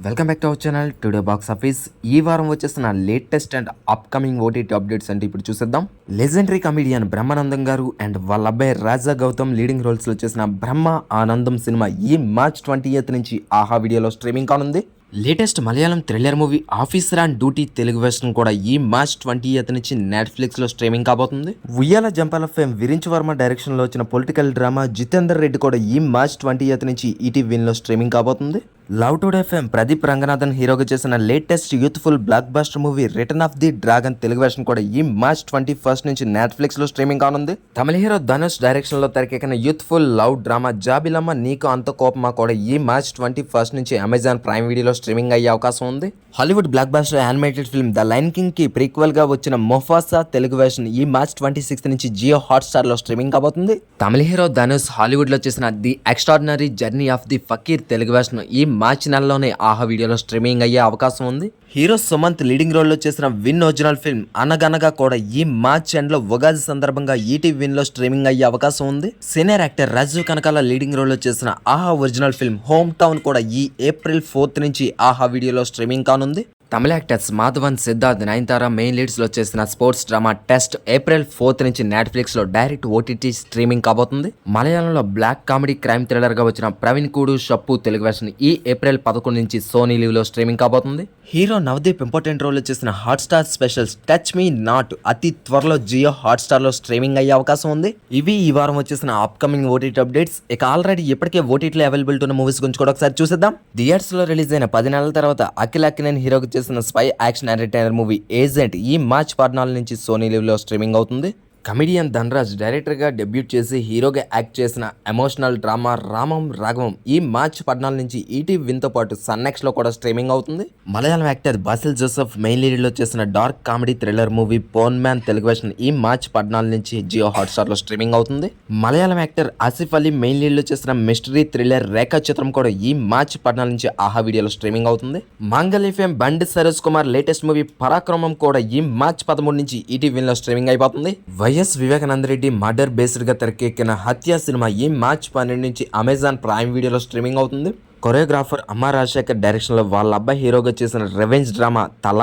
Welcome back to our channel today box office. ఈ వారం వచ్చేసిన latest and upcoming OTT updates అంటే ఇప్పుడు చూసేద్దాం. లెజెండరీ కమెడియన్ బ్రహ్మానందం గారు అండ్ వాళ్ళ అబ్బాయి రాజా గౌతమ్ లీడింగ్ రోల్స్ లో చేసిన బ్రహ్మ ఆనందం సినిమా ఈ మార్చ్ 20th నుంచి ఆహా వీడియోలో స్ట్రీమింగ్ కానుంది. Latest Malayalam thriller movie officer on duty Telugu version కూడా ఈ మార్చ్ 20th నుంచి నెట్ఫ్లిక్స్ లో స్ట్రీమింగ్ కాబోతుంది. ఉయ్యాల జంపాల ఫేమ్ విరించి వర్మ డైరెక్షన్ లో వచ్చిన పొలిటికల్ డ్రామా జితేందర్ రెడ్డి కూడా ఈ మార్చ్ 20th నుంచి ఈటీవీ లో స్ట్రీమింగ్ కాబోతుంది. Love today fame Pradeep Ranganathan హీరోగా చేసిన latest youthful block buster movie return of the dragon Telugu version కూడా ఈ మార్చ్ 21st నుంచి నెట్ఫ్లిక్స్ లో స్ట్రీమింగ్ కానుంది. తమిళ హీరో ధనుష్ డైరెక్షన్ లో తెరకెక్కిన యూత్ఫుల్ లవ్ డ్రామా జాబిలమ్మ నీకు అంత కోపమా కూడా ఈ మార్చ్ 21st నుంచి అమెజాన్ ప్రైమ్ వీడియోలో స్ట్రీమింగ్ అయ్యే అవకాశం ఉంది. Hollywood block buster animated film the lion king కి ప్రీక్వెల్ గా వచ్చిన మొఫాసా తెలుగు వెర్షన్ ఈ మార్చ్ 26th నుంచి జియో హాట్స్టార్ లో స్ట్రీమింగ్ కాబోతుంది. తమిళ హీరో ధనుష్ హాలీవుడ్ లో చేసిన the extraordinary journey of the fakir Telugu version ఈ మార్చ్ నెలలోనే ఆహా వీడియోలో స్ట్రీమింగ్ అయ్యే అవకాశం ఉంది. హీరో సుమంత్ లీడింగ్ రోల్ లో చేసిన విన్ ఒరిజినల్ ఫిల్మ్ అనగనగా కూడా ఈ మార్చ్ ఎండ్ లో ఉగాది సందర్భంగా ఈటీవీ విన్ లో స్ట్రీమింగ్ అయ్యే అవకాశం ఉంది. Senior actor Rajeev Kanakala leading role లో చేసిన ఆహా ఒరిజినల్ ఫిల్మ్ హోమ్ టౌన్ కూడా ఈ April 4th నుంచి ఆహా వీడియోలో స్ట్రీమింగ్ కానుంది. Tamil actors Madhavan, Siddharth, Nayanthara main leads లో చేసిన sports drama test April 4th నుంచి నెట్ఫ్లిక్స్ లో డైరెక్ట్ ఓటీటీ స్ట్రీమింగ్ కాబోతుంది. మలయాళంలో బ్లాక్ కామెడీ క్రైమ్ థ్రిల్లర్ గా వచ్చిన ప్రవీణ్ కూడు షప్పు తెలుగు వెర్షన్ ఈ April 11 నుంచి సోనీ లీవ్ లో స్ట్రీమింగ్ కాబోతుంది. హీరో నవదీప్ ఇంపార్టెంట్ రోల్ లో చేసిన Hotstar specials touch me not అతి త్వరలో జియో హాట్స్టార్ లో స్ట్రీమింగ్ అయ్యే అవకాశం ఉంది. ఇవి ఈ వారం వచ్చేసిన అప్కమింగ్ ఓటీటీ అప్డేట్స్. ఇక ఆల్రెడీ ఇప్పటికే ఓటీటీలో అవైలబిలిటీ ఉన్న మూవీస్ గురించి కూడా ఒకసారి చూసేద్దాం. థియేటర్స్ లో రిలీజ్ అయిన 10 నెలల తర్వాత అఖిల్ అక్కినేని హీరోగా చేసిన spy action entertainer movie agent ఈ మార్చ్ 14 నుంచి సోనీ లీవ్ లో స్ట్రీమింగ్ అవుతుంది. కమెడియన్ ధనరాజ్ డైరెక్టర్గా డెబ్యూట్ చేసి హీరోగా యాక్ట్ చేసిన ఎమోషనల్ డ్రామా రామం రాఘవం ఈ మార్చ్ 14 నుంచి ఈటీవీ విన్తో పాటు సన్నెక్స్లో కూడా స్ట్రీమింగ్ అవుతుంది. మలయాళం యాక్టర్ బాసిల్ జోసెఫ్ మెయిన్ లీడ్లో చేసిన dark comedy thriller movie Ponman Telugu version ఈ మార్చ్ 14 నుంచి జియో హాట్స్టార్లో స్ట్రీమింగ్ అవుతుంది. మలయాళం యాక్టర్ ఆసిఫ్ అలీ మెయిన్ లీడ్లో చేసిన మిస్టరీ థ్రిల్లర్ రేఖా చిత్రం కూడా ఈ మార్చ్ 14 నుంచి ఆహా వీడియోలో స్ట్రీమింగ్ అవుతుంది. మాంగళ్య ఫేమ్ బండి సరోజ్ కుమార్ లేటెస్ట్ మూవీ పరాక్రమం కూడా ఈ మార్చ్ 13 నుంచి ఈటీవీ విన్లో స్ట్రీమింగ్ అయిపోతుంది. YS Vivekananda Reddy murder based గా తెరకెక్కిన హత్య సినిమా ఈ మార్చ్ 12 నుంచి అమెజాన్ ప్రైమ్ వీడియోలో స్ట్రీమింగ్ అవుతుంది. కొరియోగ్రాఫర్ అమ్మ రాజశేఖర్ డైరెక్షన్ లో వాళ్ళ అబ్బాయి హీరోగా చేసిన రెవెంజ్ డ్రామా తల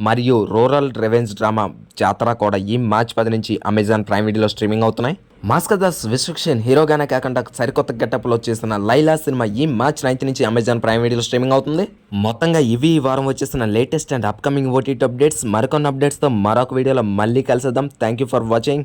మరియు రూరల్ రెవెంజ్ డ్రామా జాతర కూడా ఈ మార్చ్ 10 నుంచి అమెజాన్ ప్రైమ్ వీడియోలో స్ట్రీమింగ్ అవుతున్నాయి. మాస్కర్ దాస్ విశ్వక్సేన్ హీరోగానే కాకుండా సరికొత్త గెటప్ లో చేసిన లైలా సినిమా ఈ మార్చ్ 9th నుంచి అమెజాన్ ప్రైమ్ వీడియోలో స్ట్రీమింగ్ అవుతుంది. మొత్తంగా ఇవి ఈ వారం వచ్చేసిన latest and upcoming OTT updates. మరికొన్ని అప్డేట్స్ తో మరొక వీడియోలో మళ్ళీ కలిసేద్దాం. Thank you for watching.